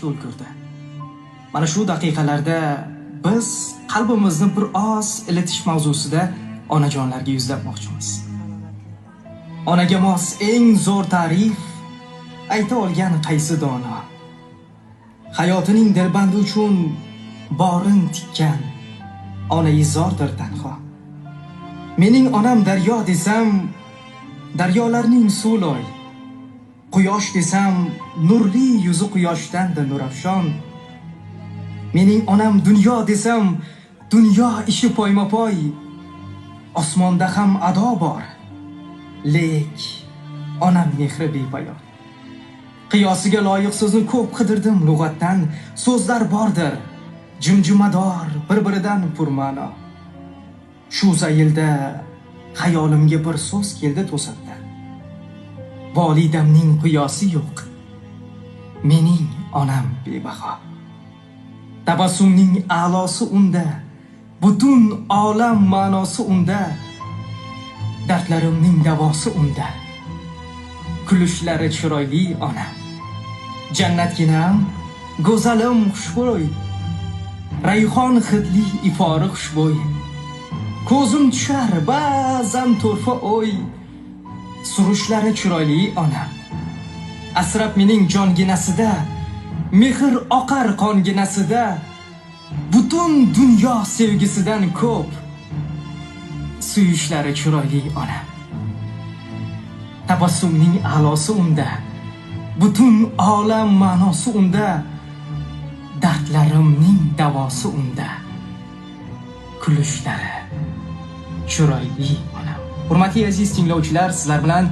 qilishga ulgurdi. Mana shu daqiqalarda biz qalbimizni bir oz ilitish mavzusida onajonlarga yuzlanmoqchimiz. Onaga mos eng zo'r ta'rif ayta olgan qaysi dono? Hayotining dilbandi uchun borin tikkan onai zordir tanho. Mening onam daryo desam, daryolarning suvloy. Quyosh desam, nurli yuzi quyoshdandir nurafshon. Mening onam dunyo desam, dunyo ishi poyma-poy. Osmonda ham ado bor, lek onam mehri bepoyon. Qiyosiga loyiq so'zni ko'p qidirdim lug'atdan, so'zlar bordir, jimjimador, bir-biridan purma'no. Shu zaylda xayolimga bir so'z keldi to'satdan. Volidamning qiyosi yo'q, mening onam bebaho. Tabassumning a'losi unda, butun olam ma'nosi unda, dardlarimning davosi unda. Kulishlari chiroyli onam, jannatginam, go'zalim xushbo'y, rayhon hidli ifori xushbo'y. Ko'zim tushar ba'zan to'rfa o'y, surishlari chiroyli onam. Asrab mening jonginasida, mehr oqar qonginasida, butun dunyo sevgisidan ko'p suyishlari chiroyli onam. Tabassumning a'losi unda, butun olam ma'nosi unda, dardlarimning davosi unda. Kulishlari chiroyli onam. Hurmatli aziz tinglovchilar, sizlar bilan